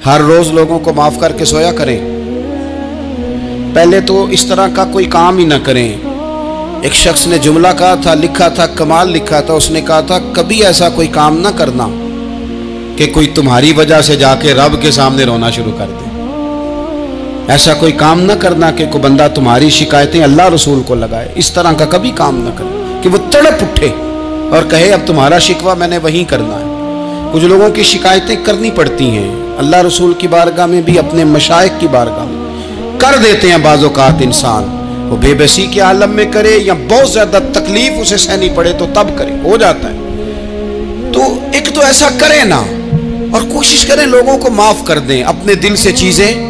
हर रोज लोगों को माफ करके सोया करें। पहले तो इस तरह का कोई काम ही ना करें। एक शख्स ने जुमला कहा था, लिखा था, कमाल लिखा था। उसने कहा था कभी ऐसा कोई काम ना करना कि कोई तुम्हारी वजह से जाके रब के सामने रोना शुरू कर दे। ऐसा कोई काम ना करना कि कोई बंदा तुम्हारी शिकायतें अल्लाह रसूल को लगाए। इस तरह का कभी काम ना करे कि वो तड़प उठे और कहे अब तुम्हारा शिकवा मैंने वहीं करना है। कुछ लोगों की शिकायतें करनी पड़ती हैं, अल्लाह रसूल की बारगाह में भी, अपने मशाइख की बारगाह में कर देते हैं। बाज़ औक़ात इंसान वो बेबसी के आलम में करे या बहुत ज़्यादा तकलीफ उसे सहनी पड़े तो तब करे, हो जाता है। तो एक तो ऐसा करें ना, और कोशिश करें लोगों को माफ़ कर दें, अपने दिल से चीज़ें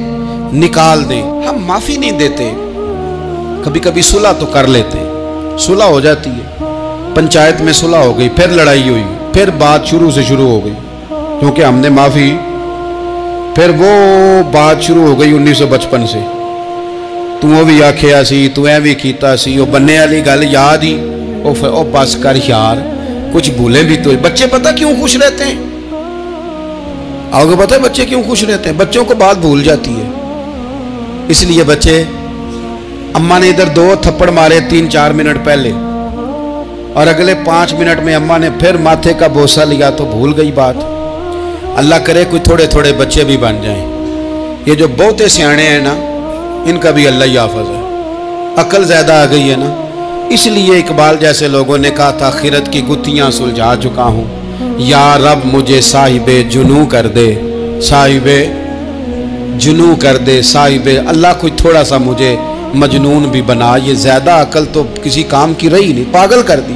निकाल दें। हम माफ़ी नहीं देते, कभी कभी सुलह तो कर लेते हैं, सुलह हो जाती है। पंचायत में सुलह हो गई, फिर लड़ाई हुई, फिर बात शुरू से शुरू हो गई क्योंकि हमने माफ़ी, फिर वो बात शुरू हो गई 1955 से। तू वो भी आखिया सी, तू ऐ भी कीता सी, वो बनने वाली गल याद ही, ओ बस कर यार, कुछ भूले भी तो। बच्चे पता क्यों खुश रहते हैं? आपको पता है बच्चे क्यों खुश रहते हैं? बच्चों को बात भूल जाती है, इसलिए बच्चे, अम्मा ने इधर 2 थप्पड़ मारे 3-4 मिनट पहले और अगले 5 मिनट में अम्मा ने फिर माथे का बोसा लिया तो भूल गई बात। अल्लाह करे कोई थोड़े थोड़े बच्चे भी बन जाएं। ये जो बहुते सियाणे हैं ना, इनका भी अल्लाह ही हाफ़िज़ है, अकल ज़्यादा आ गई है ना। इसलिए इकबाल जैसे लोगों ने कहा था, खिरत की गुत्थियाँ सुलझा चुका हूँ, या रब मुझे साहिबे जुनू कर दे, साहिबे जुनू कर दे, साहिबे अल्लाह कोई थोड़ा सा मुझे मजनून भी बना। ये ज़्यादा अकल तो किसी काम की रही नहीं, पागल कर दी,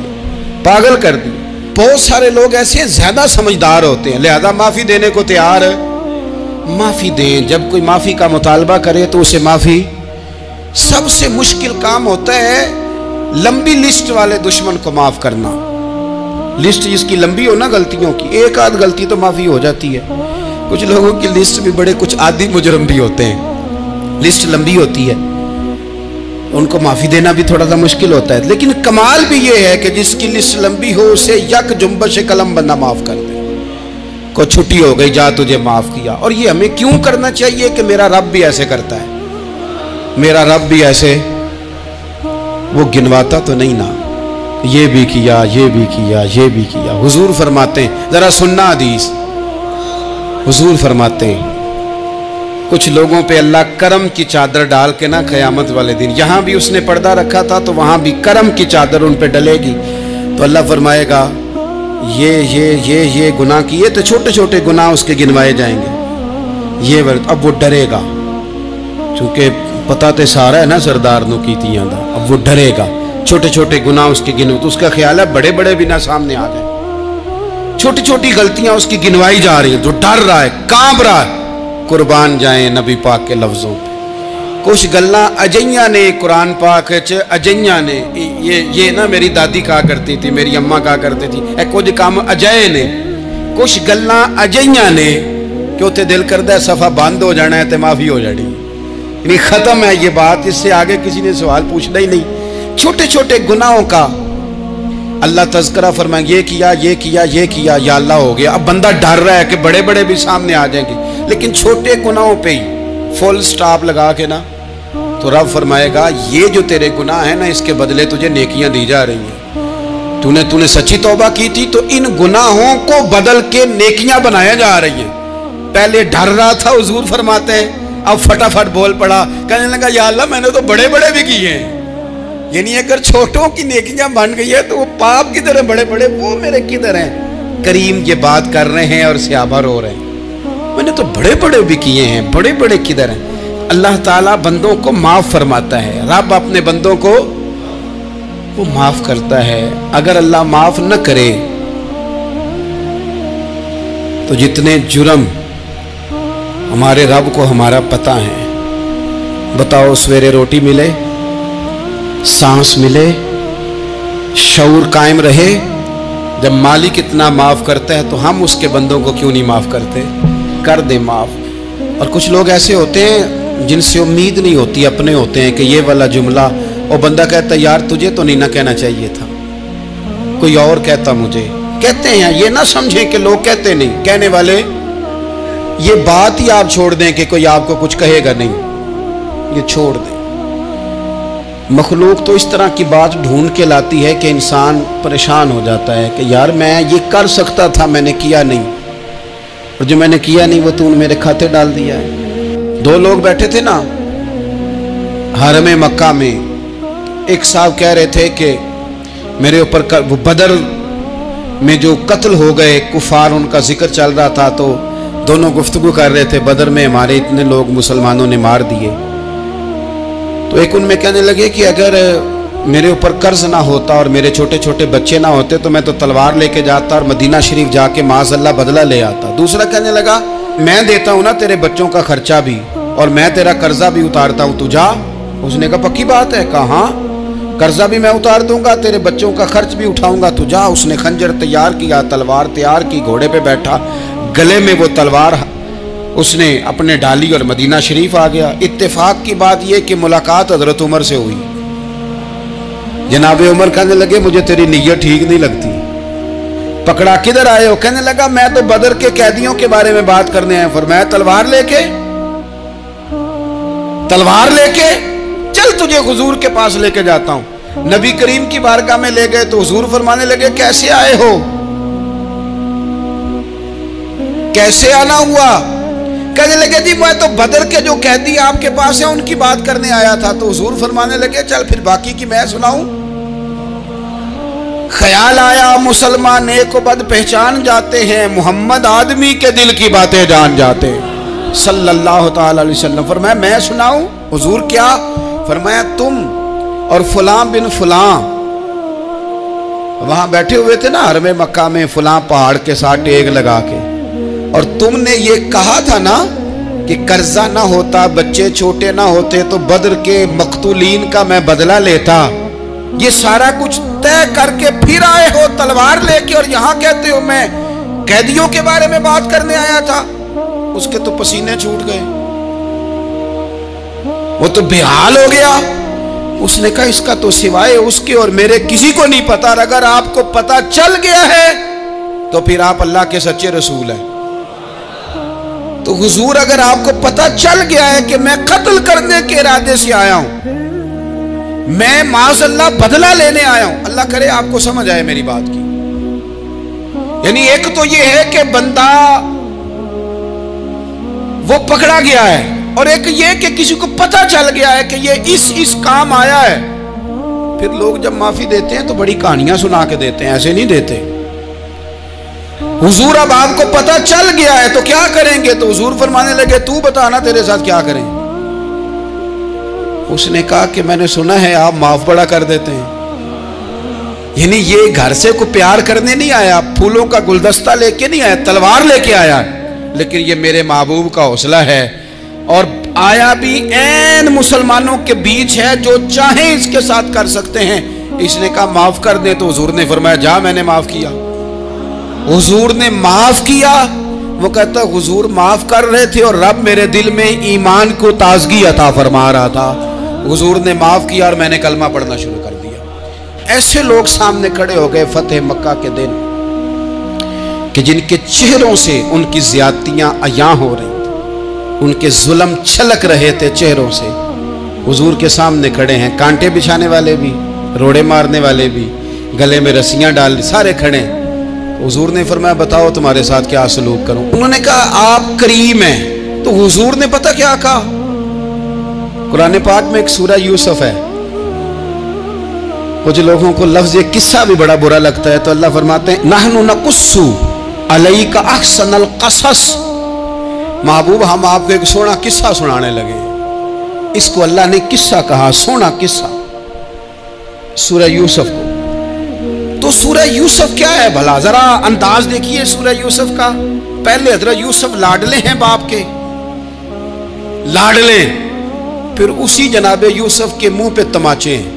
पागल कर दी। बहुत सारे लोग ऐसे ज़्यादा समझदार होते हैं, लिहाजा माफ़ी देने को तैयार, माफ़ी दें। जब कोई माफ़ी का मुतालबा करे तो उसे माफ़ी। सबसे मुश्किल काम होता है लंबी लिस्ट वाले दुश्मन को माफ़ करना। लिस्ट जिसकी लंबी हो ना गलतियों की, एक आध गलती तो माफ़ी हो जाती है। कुछ लोगों की लिस्ट भी बड़े कुछ आदि मुजरम भी होते हैं, लिस्ट लंबी होती है, उनको माफ़ी देना भी थोड़ा सा मुश्किल होता है। लेकिन कमाल भी ये है कि जिसकी लिस्ट लंबी हो उसे यक जुम्बश कलम बंदा माफ़ कर दे। को छुट्टी हो गई, जा तुझे माफ़ किया। और ये हमें क्यों करना चाहिए कि मेरा रब भी ऐसे करता है, मेरा रब भी ऐसे, वो गिनवाता तो नहीं ना, ये भी किया, ये भी किया, ये भी किया। हुजूर फरमाते हैं, ज़रा सुनना हदीस, हुजूर फरमाते हैं कुछ लोगों पे अल्लाह करम की चादर डाल के ना क़यामत वाले दिन, यहाँ भी उसने पर्दा रखा था तो वहाँ भी करम की चादर उन पे डलेगी। तो अल्लाह फरमाएगा ये गुनाह किए तो छोटे छोटे गुनाह उसके गिनवाए जाएंगे। ये वर्त अब वो डरेगा, चूँकि पता तो सारा है ना सरदार नो कीतियां दा, अब वो डरेगा। छोटे छोटे गुनाह उसके गिनवे तो उसका ख्याल है बड़े बड़े भी ना सामने आ जाए। छोटी छोटी गलतियां उसकी गिनवाई जा रही हैं, जो डर रहा है, कांप रहा है। कुर्बान जाए नबी पाक के लफ्ज़ों पे। कुछ गल्लां अजइयां ने कुरान पाक च, अजइयां ने, ये ना मेरी दादी कहा करती थी, मेरी अम्मा कहा करती थी, ए कुछ काम अजय ने, कुछ गल्लां अजइयां ने कि उत्थे दिल करदा सफ़ा बंद हो जाना है तो माफ़ी हो जानी, यानी ख़त्म है ये बात, इससे आगे किसी ने सवाल पूछना ही नहीं। छोटे छोटे गुनाहों का अल्लाह तज़किरा फरमाए, ये किया, ये किया, ये किया, या अल्लाह हो गया। अब बंदा डर रहा है कि बड़े बड़े भी सामने आ जाएंगे, लेकिन छोटे गुनाहों पे ही फुल स्टॉप लगा के ना, तो रब फरमाएगा ये जो तेरे गुनाह है ना, इसके बदले तुझे नेकियां दी जा रही हैं। तूने सच्ची तौबा की थी तो इन गुनाहों को बदल के नेकियां बनाया जा रही हैं। पहले डर रहा था, हुजूर फरमाते हैं, अब फटाफट बोल पड़ा, कहने लगा या अल्लाह मैंने तो बड़े बड़े भी किए हैं। यानी अगर छोटों की नेकियां बन गई है तो वो पाप किधर है, बड़े बड़े वो मेरे किधर हैं। करीम ये बात कर रहे हैं और सहाबा रो रहे हैं, मैंने तो बड़े बड़े भी किए हैं, बड़े बड़े किधर हैं। अल्लाह ताला बंदों को माफ़ फरमाता है, रब अपने बंदों को वो माफ़ करता है। अगर अल्लाह माफ़ न करे तो जितने जुर्म हमारे रब को हमारा पता है। बताओ सवेरे रोटी मिले, सांस मिले, शऊर कायम रहे, जब मालिक इतना माफ़ करता है तो हम उसके बंदों को क्यों नहीं माफ़ करते? कर दे माफ़। और कुछ लोग ऐसे होते हैं जिनसे उम्मीद नहीं होती, अपने होते हैं कि ये वाला जुमला, और बंदा कहता यार तुझे तो नहीं ना कहना चाहिए था, कोई और कहता मुझे। कहते हैं, ये ना समझें कि लोग कहते नहीं, कहने वाले یہ بات ہی آپ چھوڑ دیں کہ کوئی آپ کو کچھ کہے گا نہیں، یہ چھوڑ دیں۔ مخلوق تو اس طرح کی بات ڈھونڈ کے لاتی ہے کہ انسان پریشان ہو جاتا ہے کہ یار میں یہ کر سکتا تھا، میں نے کیا نہیں، اور جو میں نے کیا نہیں وہ تو نے میرے کھاتے ڈال دیا ہے۔ دو لوگ بیٹھے تھے نا حرم مکہ میں، ایک صاحب کہہ رہے تھے کہ میرے اوپر وہ بدر میں جو قتل ہو گئے کفار، ان کا ذکر چل رہا تھا، تو دونوں گفتگو کر رہے تھے بدر میں ہمارے اتنے لوگ مسلمانوں نے مار دیے۔ تو ایک ان میں کہنے لگے کہ اگر میرے اوپر قرض نہ ہوتا اور میرے چھوٹے چھوٹے بچے نہ ہوتے تو میں تو تلوار لے کے جاتا اور مدینہ شریف جا کے معاذ اللہ بدلہ لے آتا۔ دوسرا کہنے لگا میں دیتا ہوں نا تیرے بچوں کا خرچہ بھی اور میں تیرا قرضہ بھی اتارتا ہوں، تو جا۔ اس نے کہا پکی بات ہے؟ کہا ہاں، قرضہ بھی میں اتار دوں گا، تیرے بچوں کا خرچ بھی اٹھاؤں گا، تو جا۔ اس نے خنجر تیار کیا، تلوار تیار کی، گھوڑے پہ بیٹھا، گلے میں وہ تلوار اس نے اپنے ڈالی اور مدینہ شریف آ گیا۔ اتفاق کی بات یہ کہ ملاقات حضرت عمر سے ہوئی۔ جناب عمر کہنے لگے مجھے تیری نیت ٹھیک نہیں لگتی، پکڑا کدھر آئے ہو؟ کہنے لگا میں تو بدر کے قیدیوں کے بارے میں بات کرنے آئے۔ فرمایا تلوار لے کے چل تجھے حضور کے پاس لے کے جاتا ہوں۔ نبی کریم کی بارگاہ میں لے گئے تو حضور فرمانے لگے کیسے آئے ہو، کیسے آنا ہوا؟ کہنے لگے جی میں تو بدر کے جو قیدی آپ کے پاس ہیں ان کی بات کرنے آیا تھا۔ تو حضور فرمانے لگے چل پھر باقی کی میں سناؤں۔ خیال آیا مسلمان نیک و بد پہچان جاتے ہیں، محمد آدمی کے دل کی باتیں جان جاتے ہیں صلی اللہ تعالی علیہ وسلم۔ فرمایا میں سناؤں؟ حضور کیا؟ فرمایا تم اور فلاں بن فلاں وہاں بیٹھے ہوئے تھے نا حرم مکہ میں فلاں پہاڑ کے ساتھ ٹیک لگا کے، اور تم نے یہ کہا تھا نا کہ قرضہ نہ ہوتا، بچے چھوٹے نہ ہوتے تو بدر کے مقتولین کا میں بدلہ لیتا۔ یہ سارا کچھ طے کر کے پھر آئے ہو تلوار لے کے، اور یہاں کہتے ہو میں قیدیوں کے بارے میں بات کرنے آیا تھا۔ اس کے تو پسینے چھوٹ گئے، وہ تو بے حال ہو گیا۔ اس نے کہا اس کا تو سوائے اس کے اور میرے کسی کو نہیں پتا، اور اگر آپ کو پتا چل گیا ہے تو پھر آپ اللہ کے سچے رسول ہیں۔ تو حضور اگر آپ کو پتا چل گیا ہے کہ میں قتل کرنے کے ارادے سے آیا ہوں، میں معاذ اللہ بدلہ لینے آیا ہوں، اللہ کرے آپ کو سمجھ آئے میری بات کی۔ یعنی ایک تو یہ ہے کہ بندہ وہ پکڑا گیا ہے، اور ایک یہ کہ کسی کو پتا چل گیا ہے کہ یہ اس کام آیا ہے۔ پھر لوگ جب معافی دیتے ہیں تو بڑی کہانیاں سنا کے دیتے ہیں، ایسے نہیں دیتے۔ حضور اب آپ کو پتا چل گیا ہے تو کیا کریں گے؟ تو حضور فرمانے لگے تو بتانا تیرے ساتھ کیا کریں۔ اس نے کہا کہ میں نے سنا ہے آپ معاف بڑا کر دیتے ہیں۔ یعنی یہ گھر سے کو پیار کرنے نہیں آیا، پھولوں کا گلدستہ لے کے نہیں آیا، تلوار لے کے آیا، لیکن یہ میرے محبوب کا حوصلہ ہے، اور آیا بھی این مسلمانوں کے بیچ ہے، جو چاہیں اس کے ساتھ کر سکتے ہیں۔ اس نے کہا معاف کر دے، تو حضور نے فرمایا جا میں نے معاف کیا۔ حضور نے معاف کیا۔ وہ کہتا حضور معاف کر رہے تھے اور رب میرے دل میں ایمان کو تازگی عطا فرما رہا تھا۔ حضور نے معاف کیا اور میں نے کلمہ پڑھنا شروع کر دیا۔ ایسے لوگ سامنے کھڑے ہو گئے فتح مکہ کے دن کہ جن کے چہروں سے ان کی زیادتیاں عیاں ہو رہی تھیں، ان کے ظلم چھلک رہے تھے چہروں سے۔ حضور کے سامنے کھڑے ہیں، کانٹے بچھانے والے بھی، روڑے مارنے والے بھی، گلے میں رسیاں ڈال سارے کھڑے ہیں۔ حضور نے فرمایا بتاؤ تمہارے ساتھ کیا سلوک کروں؟ انہوں نے کہا آپ کریم ہیں۔ تو حضور نے پتہ کیا کہا؟ قرآن پاک میں ایک سورہ یوسف ہے، کچھ لوگوں کو لفظ یہ قصہ بھی بڑا برا لگتا ہے، تو اللہ فرماتے ہیں نحن نقص علیک احسن القصص، محبوب ہم آپ کو ایک سونا قصہ سنانے لگے۔ اس کو اللہ نے قصہ کہا، سونا قصہ، سورہ یوسف کو۔ تو سورہ یوسف کیا ہے بھلا؟ ذرا انداز دیکھیے سورہ یوسف کا۔ پہلے حضرت یوسف لاڈلے ہیں باپ کے، لاڈلے، پھر اسی جناب یوسف کے منہ پہ تماچے ہیں،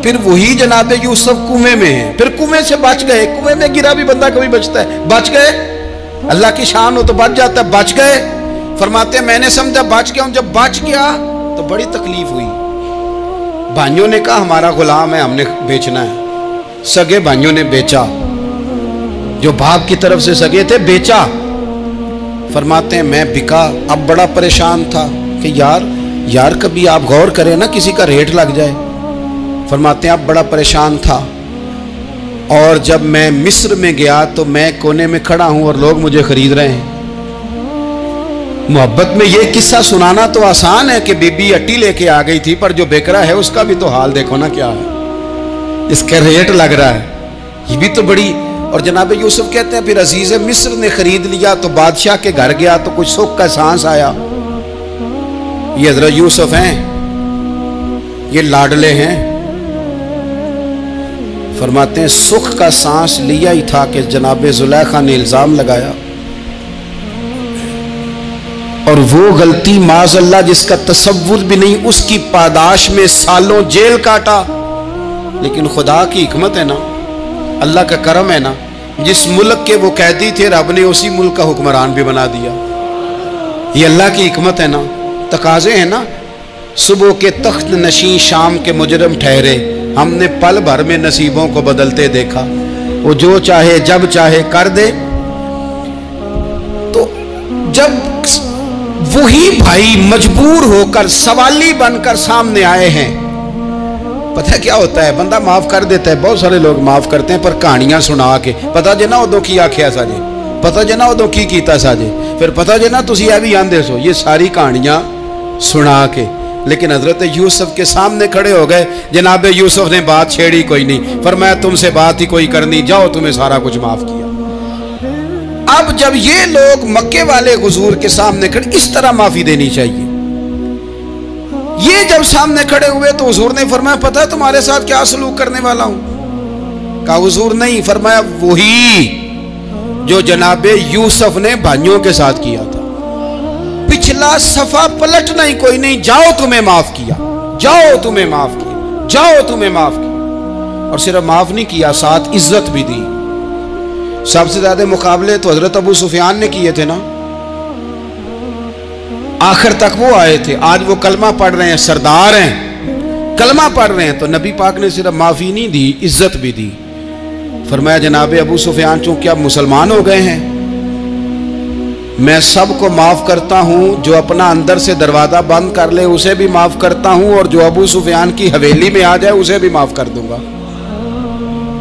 پھر وہی جناب یوسف کنویں میں ہیں، پھر کنویں سے بچ گئے۔ کنویں میں گرا بھی بندہ کبھی بچتا ہے، بچ گئے، اللہ کی شان ہو تو بچ جاتا ہے، بچ گئے۔ فرماتے ہیں میں نے سمجھا بچ گیا ہوں، جب بچ گیا تو بڑی تکلیف ہوئی۔ بھائیوں نے کہا ہمارا غلام ہے، ہم نے بیچنا ہے۔ سگے بھائیوں نے بیچا، جو باپ کی طرف سے سگے تھے بیچا۔ फरमाते हैं मैं बिका, अब बड़ा परेशान था कि यार कभी आप गौर करें ना, किसी का रेट लग जाए। फरमाते हैं अब बड़ा परेशान था, और जब मैं मिस्र में गया तो मैं कोने में खड़ा हूं और लोग मुझे खरीद रहे हैं। मोहब्बत में ये किस्सा सुनाना तो आसान है कि बीबी अट्टी लेके आ गई थी, पर जो बेकरा है उसका भी तो हाल देखो ना क्या है, इसका रेट लग रहा है, ये भी तो बड़ी। और जनाब यूसुफ कहते हैं फिर अजीज मिस्र ने खरीद लिया तो बादशाह के घर गया तो कुछ सुख का सांस आया। ये हजरत यूसुफ हैं, ये लाडले हैं। फरमाते हैं सुख का सांस लिया ही था कि जनाब जुलेखा ने इल्जाम लगाया, और वो गलती माज़अल्लाह जिसका तसव्वुर भी नहीं, उसकी पादाश में सालों जेल काटा। लेकिन खुदा की हिकमत है ना, अल्लाह का करम है ना, जिस मुल्क के वो कैदी थे रब ने उसी मुल्क का हुक्मरान भी बना दिया। ये अल्लाह की हिकमत है ना, तकाजे हैं ना। सुबह के तख्त नशीं शाम के मुजरम ठहरे, हमने पल भर में नसीबों को बदलते देखा। वो जो चाहे जब चाहे कर दे। तो जब वही भाई मजबूर होकर सवाली बनकर सामने आए हैं, पता है क्या होता है, बंदा माफ कर देता है। बहुत सारे लोग माफ करते हैं पर कहानियां सुना के, पता जे ना उदों की आख्या साजे, पता जे ना उदों की कीता साजे, फिर पता जे ना तुसी ये भी आंदे सो, ये सारी कहानियां सुना के। लेकिन हजरत यूसुफ के सामने खड़े हो गए। जनाब यूसुफ ने बात छेड़ी कोई नहीं, फरमाया तुमसे बात ही कोई करनी, जाओ तुम्हें सारा कुछ माफ किया। अब जब ये लोग मक्के वाले हुजूर के सामने खड़े, इस तरह माफी देनी चाहिए। ये जब सामने खड़े हुए तो हुजूर ने फरमाया पता है तुम्हारे साथ क्या सलूक करने वाला हूं? कहा हुजूर नहीं। फरमाया वही जो जनाबे यूसुफ ने भाइयों के साथ किया था। पिछला सफा पलटना ही कोई नहीं, जाओ तुम्हें माफ किया, जाओ तुम्हें माफ किया, जाओ तुम्हें माफ किया। और सिर्फ माफ नहीं किया, साथ इज्जत भी दी। सबसे ज्यादा मुकाबले तो हजरत अबू सुफियान ने किए थे ना, आखिर तक वो आए थे। आज वो कलमा पढ़ रहे हैं, सरदार हैं, कलमा पढ़ रहे हैं। तो नबी पाक ने सिर्फ माफी नहीं दी, इज्जत भी दी। फरमाया जनाबे अबू सुफियान चूंकि अब मुसलमान हो गए हैं, मैं सबको माफ करता हूं। जो अपना अंदर से दरवाजा बंद कर ले उसे भी माफ करता हूं, और जो अबू सुफियान की हवेली में आ जाए उसे भी माफ कर दूंगा।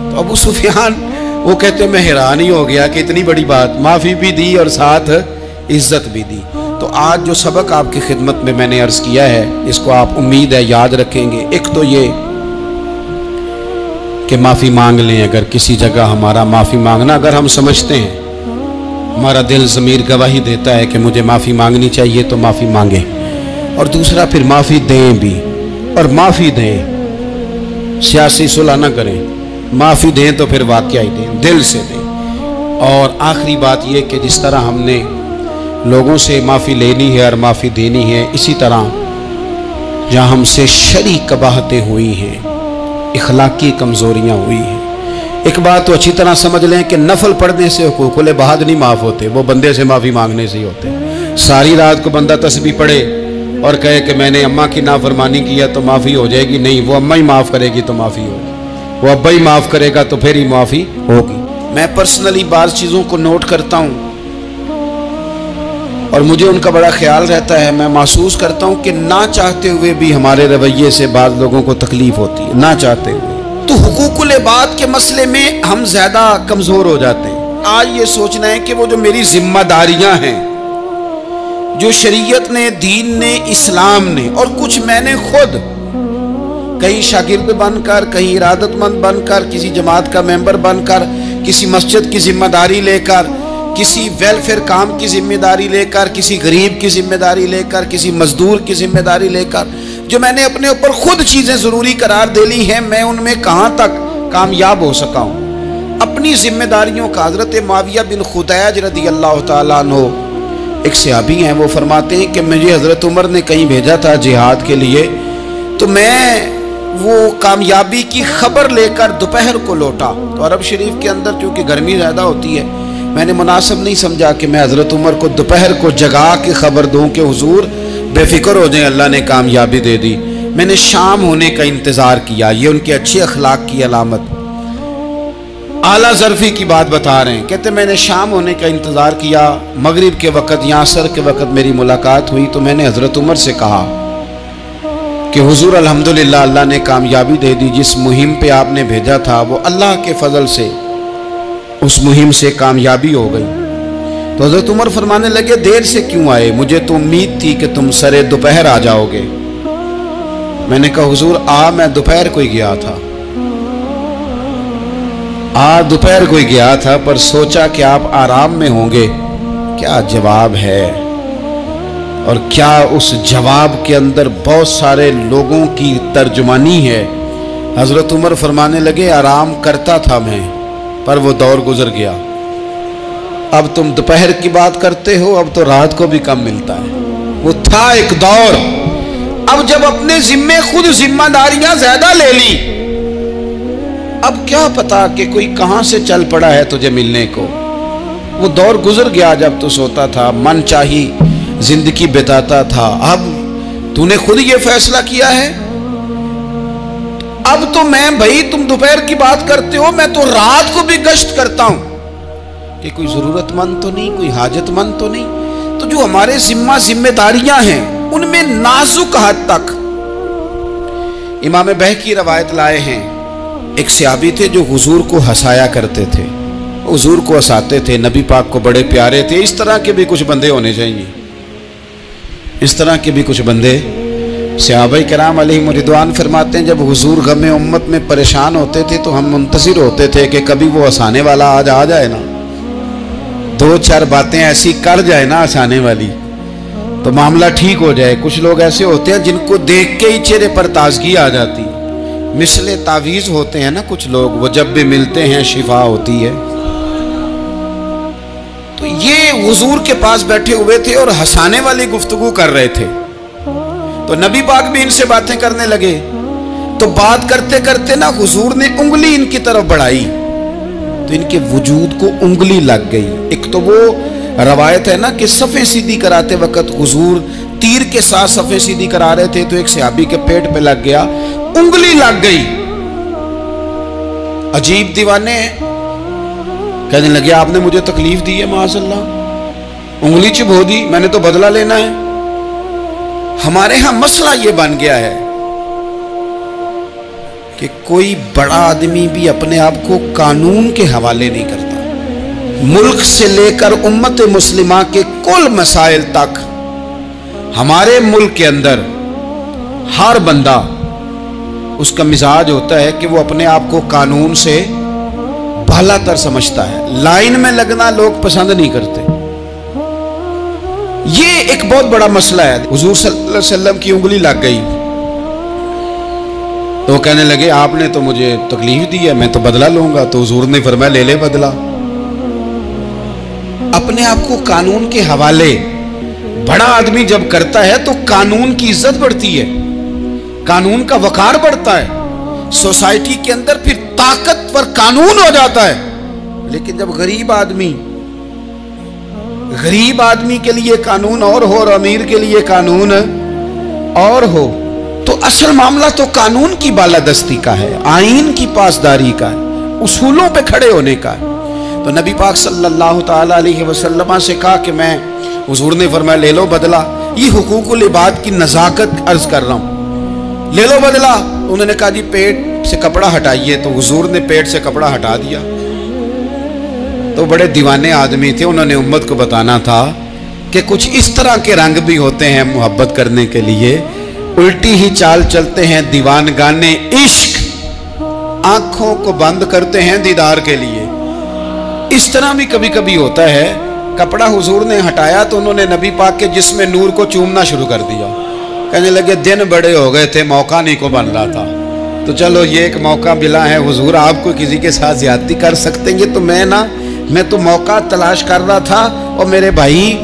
तो अबू सुफियान वो कहते मैं हैरान ही हो गया कि इतनी बड़ी बात, माफी भी दी और साथ इज्जत भी दी। तो आज जो सबक आपकी खिदमत में मैंने अर्ज किया है, इसको आप उम्मीद है याद रखेंगे। एक तो ये कि माफी मांग लें, अगर किसी जगह हमारा माफी मांगना अगर हम समझते हैं, हमारा दिल ज़मीर गवाही देता है कि मुझे माफ़ी मांगनी चाहिए, तो माफ़ी मांगे। और दूसरा फिर माफ़ी दें भी, और माफ़ी दें सियासी सुलह ना करें, माफ़ी दें तो फिर वाकया ही दें, दिल से दें। और आखिरी बात यह कि जिस तरह हमने लोगों से माफ़ी लेनी है और माफ़ी देनी है, इसी तरह जहाँ हमसे शरई कबाहतें हुई हैं, इखलाकी कमज़ोरियाँ हुई हैं, एक बात तो अच्छी तरह समझ लें कि नफल पढ़ने से हुकूकुल इबाद नहीं माफ़ होते, वो बंदे से माफ़ी मांगने से ही होते। सारी रात को बंदा तस्बीह पढ़े और कहे कि मैंने अम्मा की नाफरमानी किया तो माफ़ी हो जाएगी, नहीं, वो अम्मा ही माफ़ करेगी तो माफ़ी होगी, वो अब्बा ही माफ़ करेगा तो फिर ही माफ़ी होगी। मैं पर्सनली बाज़ चीज़ों को नोट करता हूँ और मुझे उनका बड़ा ख्याल रहता है। मैं महसूस करता हूँ कि ना चाहते हुए भी हमारे रवैये से बाज़ लोगों को तकलीफ़ होती है, ना चाहते हुए। तो हुकूकुल इबाद के मसले में हम ज़्यादा कमज़ोर हो जाते हैं। आज ये सोचना है कि वो जो मेरी जिम्मेदारियां हैं, जो शरीयत ने, दीन ने, इस्लाम ने, और कुछ मैंने खुद कहीं शागिर्द बनकर, कहीं इरादतमंद बनकर, किसी जमात का मेंबर बनकर, किसी मस्जिद की जिम्मेदारी लेकर, किसी वेलफेयर काम की जिम्मेदारी लेकर, किसी गरीब की जिम्मेदारी लेकर, किसी मजदूर की जिम्मेदारी लेकर, जो मैंने अपने ऊपर खुद चीज़ें ज़रूरी करार दे ली हैं, मैं उनमें कहाँ तक कामयाब हो सका हूँ अपनी जिम्मेदारियों का। हज़रत मुआविया बिन खुदैज रज़ी अल्लाह ताला अन्हु एक सहाबी हैं, वो फरमाते हैं कि मुझे हज़रत उमर ने कहीं भेजा था जिहाद के लिए, तो मैं वो कामयाबी की खबर लेकर दोपहर को लौटा। तो अरब शरीफ के अंदर चूँकि गर्मी ज़्यादा होती है, मैंने मुनासिब नहीं समझा कि मैं हज़रत उमर को दोपहर को जगा के खबर दूँ कि हुजूर बेफिक्र हो जाए, अल्लाह ने कामयाबी दे दी। मैंने शाम होने का इंतज़ार किया, ये उनके अच्छे अखलाक की अलामत। आला ज़रफ़ी की बात बता रहे हैं। कहते मैंने शाम होने का इंतज़ार किया, मगरिब के वक़्त या असर के वक़्त मेरी मुलाकात हुई तो मैंने हज़रत उमर से कहा कि हुजूर अल्हम्दुलिल्लाह अल्लाह ने कामयाबी दे दी, जिस मुहिम पे आपने भेजा था वो अल्लाह के फजल से उस मुहिम से कामयाबी हो गई। तो हज़रत उमर फरमाने लगे देर से क्यों आए, मुझे तो उम्मीद थी कि तुम सरे दोपहर आ जाओगे। मैंने कहा हुजूर मैं दोपहर को ही गया था, दोपहर को ही गया था, पर सोचा कि आप आराम में होंगे। क्या जवाब है, और क्या उस जवाब के अंदर बहुत सारे लोगों की तर्जुमानी है। हज़रत उमर फरमाने लगे आराम करता था मैं, पर वो दौर गुजर गया। अब तुम दोपहर की बात करते हो, अब तो रात को भी कम मिलता है। वो था एक दौर। अब जब अपने जिम्मे खुद जिम्मेदारियां ज्यादा ले ली, अब क्या पता कि कोई कहां से चल पड़ा है तुझे मिलने को। वो दौर गुजर गया जब तू सोता था, मन चाही जिंदगी बिताता था। अब तूने खुद ये फैसला किया है, अब तो मैं भाई तुम दोपहर की बात करते हो, मैं तो रात को भी गश्त करता हूं कि कोई जरूरतमंद तो नहीं, कोई हाजतमंद तो नहीं। तो जो हमारे जिम्मेदारियां हैं उनमें नाजुक हद तक इमाम बहकी रवायत लाए हैं। एक सहाबी थे जो हुजूर को हंसाया करते थे, हुजूर को हंसाते थे, नबी पाक को बड़े प्यारे थे। इस तरह के भी कुछ बंदे होने चाहिए, इस तरह के भी कुछ बंदे। सहाबाए किराम अलैहिम रिदवान फरमाते हैं जब हुजूर गम उम्मत में परेशान होते थे तो हम मुंतज़िर होते थे कि कभी वो हंसाने वाला आज आ जाए ना, दो चार बातें ऐसी कर जाए ना हंसाने वाली, तो मामला ठीक हो जाए। कुछ लोग ऐसे होते हैं जिनको देख के ही चेहरे पर ताजगी आ जाती, मिसले तावीज़ होते हैं ना कुछ लोग, वो जब भी मिलते हैं शिफा होती है। तो ये हुजूर के पास बैठे हुए थे और हंसाने वाली गुफ्तगू कर रहे थे। तो नबी पाक भी इनसे बातें करने लगे। तो बात करते करते ना हुजूर ने उंगली इनकी तरफ बढ़ाई तो इनके वजूद को उंगली लग गई। एक तो वो रवायत है ना कि सफ़े सीधी कराते वक्त हुजूर तीर के साथ सफ़े सीधी करा रहे थे तो एक सहाबी के पेट पे लग गया, उंगली लग गई। अजीब दीवाने कहने लगे आपने मुझे तकलीफ दी है, माज़अल्लाह उंगली चुभो दी, मैंने तो बदला लेना है। हमारे यहां मसला ये बन गया है कि कोई बड़ा आदमी भी अपने आप को कानून के हवाले नहीं करता। मुल्क से लेकर उम्मत मुस्लिमा के कुल मसाइल तक हमारे मुल्क के अंदर हर बंदा उसका मिजाज होता है कि वो अपने आप को कानून से भलातर समझता है। लाइन में लगना लोग पसंद नहीं करते। ये एक बहुत बड़ा मसला है। हुजूर सल्लल्लाहु अलैहि वसल्लम की उंगली लग गई तो कहने लगे आपने तो मुझे तकलीफ दी है, मैं तो बदला लूंगा। तो हुजूर ने फरमाया ले ले बदला। अपने आप को कानून के हवाले बड़ा आदमी जब करता है तो कानून की इज्जत बढ़ती है, कानून का वकार बढ़ता है, सोसाइटी के अंदर फिर ताकतवर कानून हो जाता है। लेकिन जब गरीब आदमी के लिए कानून और हो और अमीर के लिए कानून और हो, तो असल मामला तो कानून की बालादस्ती का है, आईन की पासदारी का है, उसूलों पे खड़े होने का है। तो नबी पाक सल्लल्लाहु ताला अलैहि वसल्लम से कहा कि मैं, हुजूर ने फरमाया ले लो बदला। ये हुकूकुल इबाद की नज़ाकत अर्ज कर रहा हूं, ले लो बदला। उन्होंने कहा जी पेट से कपड़ा हटाइए, तो हुजूर ने पेट से कपड़ा हटा दिया। तो बड़े दीवाने आदमी थे, उन्होंने उम्मत को बताना था कि कुछ इस तरह के रंग भी होते हैं मोहब्बत करने के लिए, उल्टी ही चाल चलते हैं दीवानगाने इश्क, आंखों को बंद करते हैं दीदार के लिए। इस तरह भी कभी कभी होता है। कपड़ा हुजूर ने हटाया तो उन्होंने नबी पाक के जिस्म नूर को चूमना शुरू कर दिया। कहने लगे दिन बड़े हो गए थे, मौका नहीं को बन रहा था, तो चलो ये एक मौका मिला है। हुजूर आपको किसी के साथ ज्यादती कर सकते हैं, तो मैं तो मौका तलाश कर रहा था। और मेरे भाई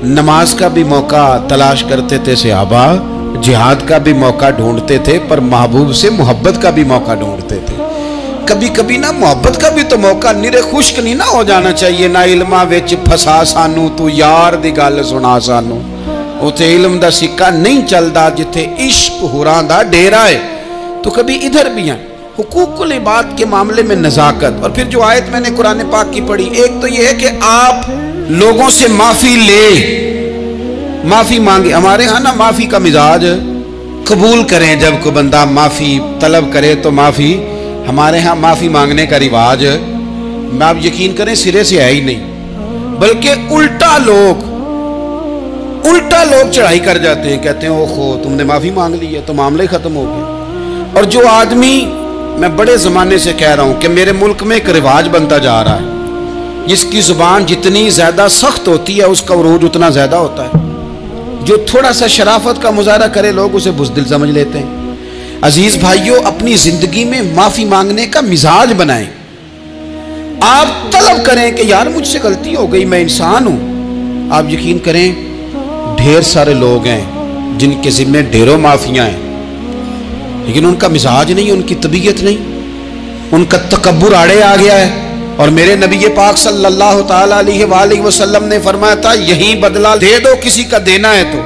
नमाज का भी मौका तलाश करते थे सहाबा, जिहाद का भी मौका ढूंढते थे, पर महबूब से मोहब्बत का भी मौका ढूंढते थे। कभी कभी ना मोहब्बत का भी तो मौका निरे खुश्क नहीं ना हो जाना चाहिए। ना इल्मा विच फसा सानू, तू यार दी गल सुना सानू। उथे इल्म दा सिक्का नहीं चलदा जिथे इश्क हुरां दा डेरा है। तो कभी इधर भी हैं। حقوق العباد کے معاملے میں نزاکت. اور پھر جو آیت میں نے قرآن پاک کی پڑھی، ایک تو یہ ہے کہ آپ لوگوں سے معافی لے، معافی مانگے. ہمارے ہاں نا معافی کا مزاج، قبول کریں جب کوئی بندہ معافی طلب کرے تو معافی. ہمارے ہاں معافی مانگنے کا رواج آپ یقین کریں سرے سے ہے ہی نہیں، بلکہ الٹا لوگ چڑھائی کر جاتے ہیں، کہتے ہیں اوہو تم نے معافی مانگ لی ہے تو معاملہ ہی ختم ہو گیا. اور جو آدمی، میں بڑے زمانے سے کہہ رہا ہوں کہ میرے ملک میں ایک رواج بنتا جا رہا ہے، جس کی زبان جتنی زیادہ سخت ہوتی ہے اس کا عروج اتنا زیادہ ہوتا ہے. جو تھوڑا سا شرافت کا مظاہرہ کرے لوگ اسے بزدل سمجھ لیتے ہیں. عزیز بھائیوں، اپنی زندگی میں معافی مانگنے کا مزاج بنائیں. آپ طلب کریں کہ یار مجھ سے غلطی ہو گئی، میں انسان ہوں. آپ یقین کریں ڈھیر سارے لوگ ہیں جن کے ذمہ ڈھیروں معافیاں ہیں، لیکن ان کا مزاج نہیں، ان کی طبیعت نہیں، ان کا تکبر آڑے آ گیا ہے. اور میرے نبی پاک صلی اللہ تعالیٰ علیہ وآلہ وسلم نے فرمایا تھا یہی بدلہ دے دو کسی کا دینا ہے تو،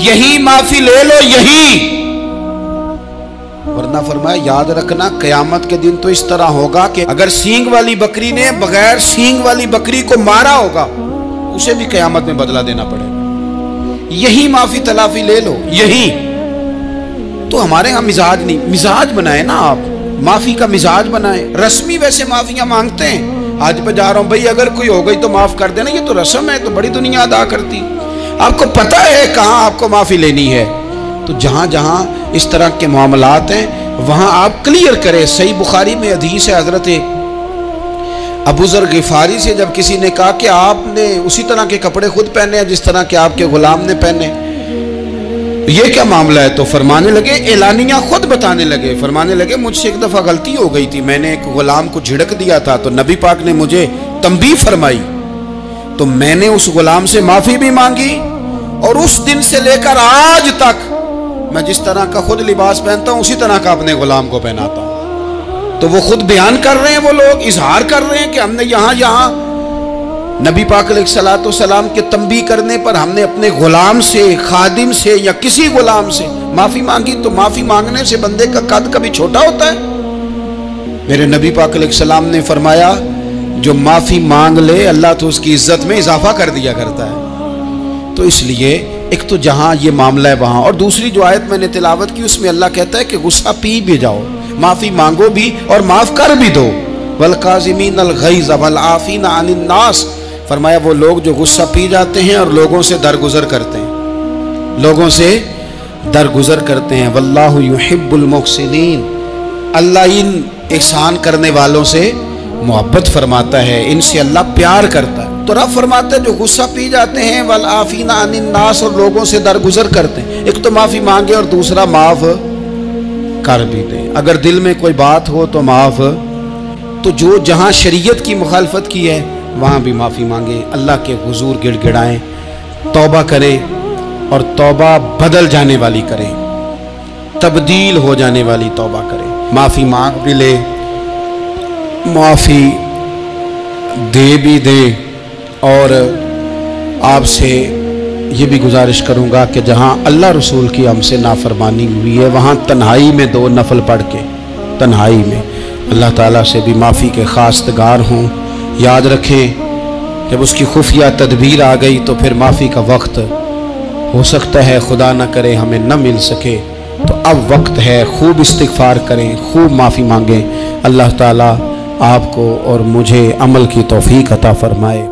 یہی معافی لے لو، یہی. ورنہ فرمایا یاد رکھنا قیامت کے دن تو اس طرح ہوگا کہ اگر سینگ والی بکری نے بغیر سینگ والی بکری کو مارا ہوگا اسے بھی قیامت میں بدلہ دینا پڑے گا. یہی معافی تلافی لے لو، یہی. تو ہمارے ہاں مزاج نہیں. مزاج بنائیں نا، آپ معافی کا مزاج بنائیں. رسمی ویسے معافیاں مانگتے ہیں، آج پہ جا رہا ہوں بھائی اگر کوئی ہو گئی تو معاف کر دینا، یہ تو رسم ہے، تو بڑی دنیا ادا کرتی. آپ کو پتہ ہے کہاں آپ کو معافی لینی ہے. تو جہاں جہاں اس طرح کے معاملات ہیں وہاں آپ کلیئر کریں. صحیح بخاری میں حدیث ہے حضرت ابو ذر غفاری سے، جب کسی نے کہا کہ آپ نے اسی طرح کے کپڑے خود پہنے ہیں جس طرح کہ آپ کے غلام نے پہنے، یہ کیا معاملہ ہے؟ تو فرمانے لگے، اعلانیہ خود بتانے لگے، فرمانے لگے مجھ سے ایک دفعہ غلطی ہو گئی تھی، میں نے ایک غلام کو جھڑک دیا تھا تو نبی پاک نے مجھے تنبیہ فرمائی، تو میں نے اس غلام سے معافی بھی مانگی، اور اس دن سے لے کر آج تک میں جس طرح کا خود لباس پہنتا ہوں اسی طرح کا اپنے غلام کو پہناتا ہوں. تو وہ خود بیان کر رہے ہیں، وہ لوگ اظہار کر رہے ہیں کہ ہم نے یہاں نبی پاک علیہ الصلوۃ والسلام کے تنبیہ کرنے پر ہم نے اپنے غلام سے، خادم سے یا کسی غلام سے معافی مانگی. تو معافی مانگنے سے بندے کا قد کبھی چھوٹا ہوتا ہے؟ میرے نبی پاک علیہ السلام نے فرمایا جو معافی مانگ لے اللہ تو اس کی عزت میں اضافہ کر دیا کرتا ہے. تو اس لیے ایک تو جہاں یہ معاملہ ہے وہاں، اور دوسری جو آیت میں نے تلاوت کی اس میں اللہ کہتا ہے کہ غصہ پی بھی جاؤ، معافی مانگو بھی اور معاف کر بھی دو. والکاظمین الغیظ والعافین عن الناس، فرمایا وہ لوگ جو غصہ پی جاتے ہیں اور لوگوں سے درگزر کرتے ہیں، لوگوں سے درگزر کرتے ہیں. واللہ یحب المحسنین، اللہ ان احسان کرنے والوں سے محبت فرماتا ہے، ان سے اللہ پیار کرتا ہے. تو رب فرماتا ہے جو غصہ پی جاتے ہیں والعافین عن الناس، اور لوگوں سے درگزر کرتے ہیں. ایک تو معافی مانگے اور دوسرا معاف کر بھی دیں. اگر دل میں کوئی بات ہو تو معاف. تو جو جہاں شریعت کی مخالفت کی ہے وہاں بھی معافی مانگے، اللہ کے حضور گڑ گڑائیں، توبہ کریں، اور توبہ بدل جانے والی کریں، تبدیل ہو جانے والی توبہ کریں. معافی مانگ بھی لے، معافی دے بھی دے. اور آپ سے یہ بھی گزارش کروں گا کہ جہاں اللہ رسول کی ہم سے نافرمانی ہوئی ہے وہاں تنہائی میں 2 نفل پڑھ کے تنہائی میں اللہ تعالیٰ سے بھی معافی کے خواستگار ہوں. یاد رکھیں جب اس کی خفیہ تدبیر آ گئی تو پھر معافی کا وقت ہو سکتا ہے خدا نہ کرے ہمیں نہ مل سکے. تو اب وقت ہے، خوب استغفار کریں، خوب معافی مانگیں. اللہ تعالیٰ آپ کو اور مجھے عمل کی توفیق عطا فرمائے.